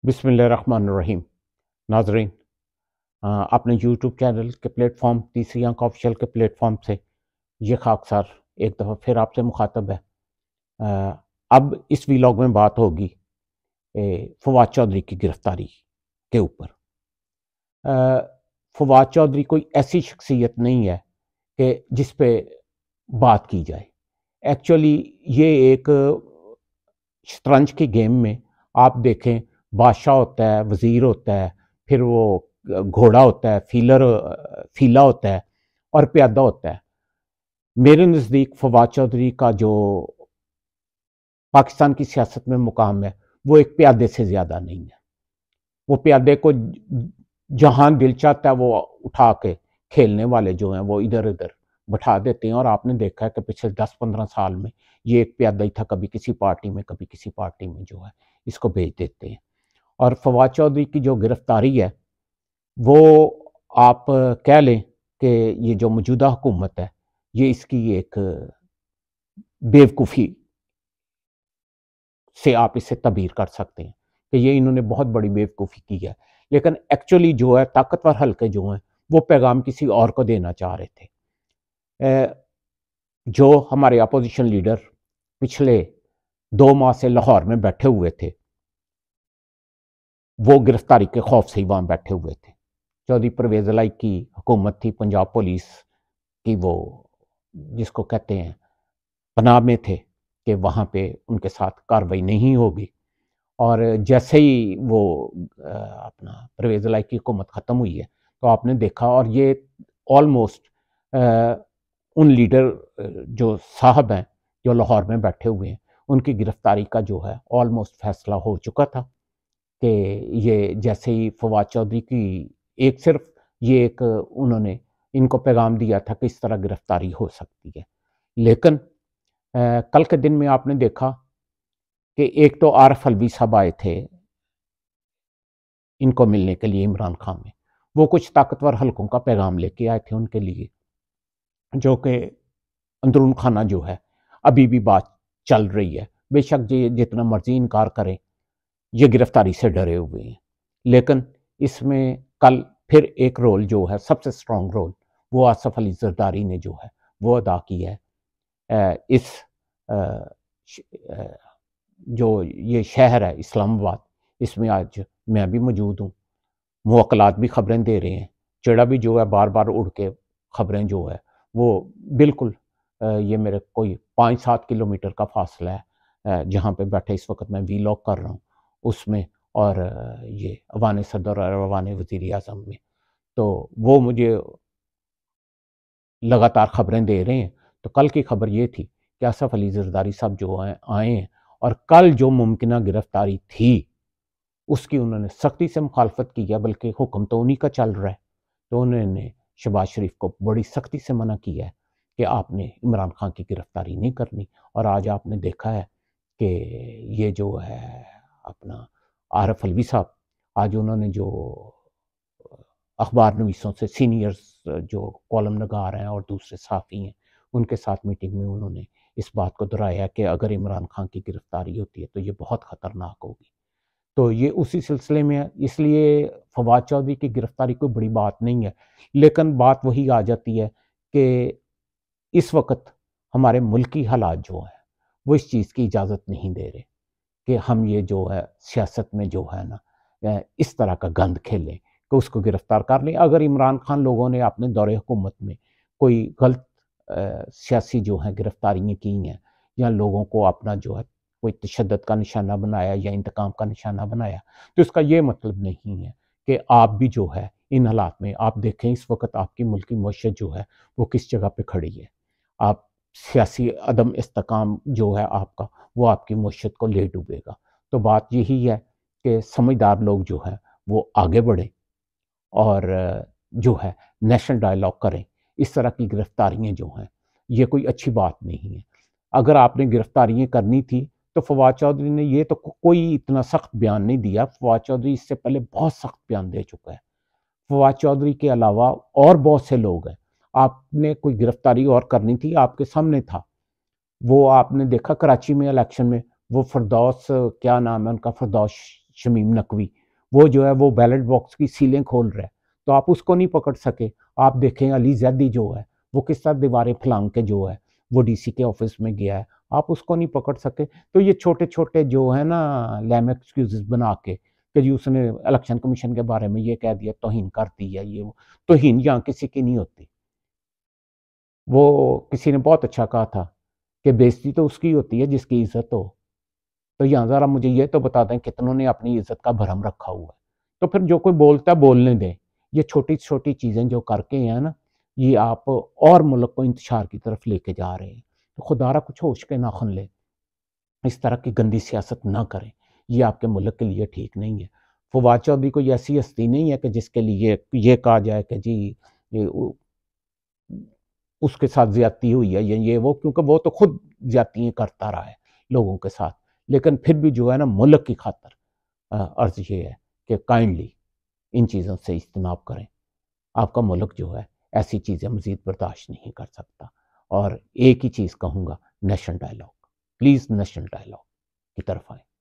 بسم اللہ الرحمن الرحیم۔ ناظرین، اپنے یوٹیوب چینل کے پلیٹ فارم تیسری آنکھ آفیشیل کے پلیٹ فارم سے یہ خاکسار ایک دفعہ پھر آپ سے مخاطب ہے۔ اب اس ویلاگ میں بات ہوگی فواد چودھری کی گرفتاری کے اوپر۔ فواد چودھری کوئی ایسی شخصیت نہیں ہے کہ جس پہ بات کی جائے۔ ایکچولی یہ ایک شطرنج کی گیم میں آپ دیکھیں، بادشاہ ہوتا ہے، وزیر ہوتا ہے، پھر وہ گھوڑا ہوتا ہے، فیلا ہوتا ہے اور پیادہ ہوتا ہے۔ میرے نزدیک فواد چودھری کا جو پاکستان کی سیاست میں مقام ہے وہ ایک پیادے سے زیادہ نہیں ہے۔ وہ پیادے کو جہاں دل چاہتا ہے وہ اٹھا کے کھیلنے والے جو ہیں وہ ادھر ادھر بٹھا دیتے ہیں، اور آپ نے دیکھا ہے کہ پچھلے 10-15 سال میں یہ ایک پیادہ ہی تھا، کبھی کسی پارٹی میں کبھی کسی پارٹی میں جو ہے اس کو بھیج دیتے ہیں۔ اور فواد چودھری کی جو گرفتاری ہے وہ آپ کہہ لیں کہ یہ جو موجودہ حکومت ہے یہ اس کی ایک بیوقوفی سے آپ اسے تعبیر کر سکتے ہیں کہ یہ انہوں نے بہت بڑی بیوقوفی کی ہے، لیکن ایکچولی جو ہے طاقتور حلقے جو ہیں وہ پیغام کسی اور کو دینا چاہ رہے تھے۔ جو ہمارے اپوزیشن لیڈر پچھلے 2 ماہ سے لاہور میں بیٹھے ہوئے تھے وہ گرفتاری کے خوف سے ہی وہاں بیٹھے ہوئے تھے۔ چودھری پرویز الہی کی حکومت تھی، پنجاب پولیس کی وہ جس کو کہتے ہیں پناہ میں تھے کہ وہاں پہ ان کے ساتھ کارروائی نہیں ہوگی، اور جیسے ہی وہ اپنا پرویز الہی کی حکومت ختم ہوئی ہے تو آپ نے دیکھا، اور یہ آلموسٹ ان لیڈر جو صاحب ہیں جو لاہور میں بیٹھے ہوئے ہیں ان کی گرفتاری کا جو ہے آلموسٹ فیصلہ ہو چکا تھا کہ یہ جیسے ہی فواد چودھری کی صرف یہ ایک انہوں نے ان کو پیغام دیا تھا کہ اس طرح گرفتاری ہو سکتی ہے۔ لیکن کل کے دن میں آپ نے دیکھا کہ ایک تو عارف الوی صاحب آئے تھے ان کو ملنے کے لیے عمران خان میں، وہ کچھ طاقتور حلقوں کا پیغام لے کے آئے تھے ان کے لیے، جو کہ اندرون خانہ جو ہے ابھی بھی بات چل رہی ہے۔ بے شک جتنا مرضی انکار کریں یہ گرفتاری سے ڈرے ہوئے ہیں، لیکن اس میں کل پھر ایک رول جو ہے سب سے سٹرونگ رول وہ آصف علی زرداری نے جو ہے وہ ادا کی ہے۔ اس جو یہ شہر ہے اسلام آباد، اس میں آج میں بھی موجود ہوں، موکلات بھی خبریں دے رہے ہیں، چڑا بھی جو ہے بار بار اڑ کے خبریں جو ہے وہ بالکل یہ میرے کوئی 5-7 کلومیٹر کا فاصلہ ہے جہاں پہ بیٹھے اس وقت میں ویلاگ کر رہا ہوں اس میں، اور یہ ایوان صدر اور ایوان وزیر اعظم میں، تو وہ مجھے لگاتار خبریں دے رہے ہیں۔ تو کل کی خبر یہ تھی کہ آصف علی زرداری صاحب جو آئے ہیں، اور کل جو ممکنہ گرفتاری تھی اس کی انہوں نے سختی سے مخالفت کی ہے، بلکہ حکم تو انہی کا چل رہا ہے، تو انہوں نے شہباز شریف کو بڑی سختی سے منع کیا ہے کہ آپ نے عمران خان کی گرفتاری نہیں کرنی۔ اور آج آپ نے دیکھا ہے کہ یہ جو ہے اپنا عارف الوی صاحب، آج انہوں نے جو اخبار نویسوں سے سینئرز جو کالم نگار ہیں اور دوسرے صحافی ہیں ان کے ساتھ میٹنگ میں انہوں نے اس بات کو دہرایا کہ اگر عمران خان کی گرفتاری ہوتی ہے تو یہ بہت خطرناک ہوگی۔ تو یہ اسی سلسلے میں ہے، اس لیے فواد چودھری کی گرفتاری کوئی بڑی بات نہیں ہے، لیکن بات وہی آ جاتی ہے کہ اس وقت ہمارے ملکی حالات جو ہیں وہ اس چیز کی اجازت نہیں دے رہے کہ ہم یہ جو ہے سیاست میں جو ہے نا اس طرح کا گند کھیلیں کہ اس کو گرفتار کر لیں۔ اگر عمران خان لوگوں نے اپنے دور حکومت میں کوئی غلط سیاسی جو ہیں گرفتاریاں کی ہیں، یا لوگوں کو اپنا جو ہے کوئی تشدد کا نشانہ بنایا یا انتقام کا نشانہ بنایا، تو اس کا یہ مطلب نہیں ہے کہ آپ بھی جو ہے ان حالات میں آپ دیکھیں اس وقت آپ کی ملکی معیشت جو ہے وہ کس جگہ پہ کھڑی ہے، آپ سیاسی عدم استحکام جو ہے آپ کا وہ آپ کی معیشت کو لے ڈوبے گا۔ تو بات یہی ہے کہ سمجھدار لوگ جو ہیں وہ آگے بڑھیں اور جو ہے نیشنل ڈائیلاگ کریں۔ اس طرح کی گرفتاریاں جو ہیں یہ کوئی اچھی بات نہیں ہے۔ اگر آپ نے گرفتاریاں کرنی تھی تو فواد چودھری نے یہ تو کوئی اتنا سخت بیان نہیں دیا، فواد چودھری اس سے پہلے بہت سخت بیان دے چکا ہے۔ فواد چودھری کے علاوہ اور بہت سے لوگ ہیں، آپ نے کوئی گرفتاری اور کرنی تھی آپ کے سامنے تھا۔ وہ آپ نے دیکھا کراچی میں الیکشن میں وہ فردوس کیا نام ہے ان کا، فردوس شمیم نقوی، وہ جو ہے وہ بیلٹ باکس کی سیلیں کھول رہا ہے، تو آپ اس کو نہیں پکڑ سکے۔ آپ دیکھیں علی زیدی جو ہے وہ کس طرح دیواریں پھلانگ کے جو ہے وہ ڈی سی کے آفس میں گیا ہے، آپ اس کو نہیں پکڑ سکے۔ تو یہ چھوٹے چھوٹے جو ہے نا لیم ایکسکیوزز بنا کے کہ جی اس نے الیکشن کمیشن کے بارے میں یہ کہہ دیا، توہین کر دی ہے، یہ وہ توہین یہاں کسی کی نہیں ہوتی۔ وہ کسی نے بہت اچھا کہا تھا کہ بےزتی تو اس کی ہوتی ہے جس کی عزت ہو، تو یہاں ذرا مجھے یہ تو بتا دیں کتنوں نے اپنی عزت کا بھرم رکھا ہوا ہے۔ تو پھر جو کوئی بولتا ہے بولنے دیں، یہ چھوٹی چھوٹی چیزیں جو کر کے ہیں نا، یہ آپ اور ملک کو انتشار کی طرف لے کے جا رہے ہیں۔ تو خدا را کچھ ہوش کے ناخن لے، اس طرح کی گندی سیاست نہ کریں، یہ آپ کے ملک کے لیے ٹھیک نہیں ہے۔ فواد چودھری کوئی ایسی ہستی نہیں ہے کہ جس کے لیے یہ کہا جائے کہ جی اس کے ساتھ زیادتی ہوئی ہے یا یہ وہ، کیونکہ وہ تو خود زیادتیاں کرتا رہا ہے لوگوں کے ساتھ۔ لیکن پھر بھی جو ہے نا ملک کی خاطر عرض یہ ہے کہ کائنڈلی ان چیزوں سے اجتناب کریں۔ آپ کا ملک جو ہے ایسی چیزیں مزید برداشت نہیں کر سکتا۔ اور ایک ہی چیز کہوں گا، national dialogue, please national dialogue کی طرف آئیں۔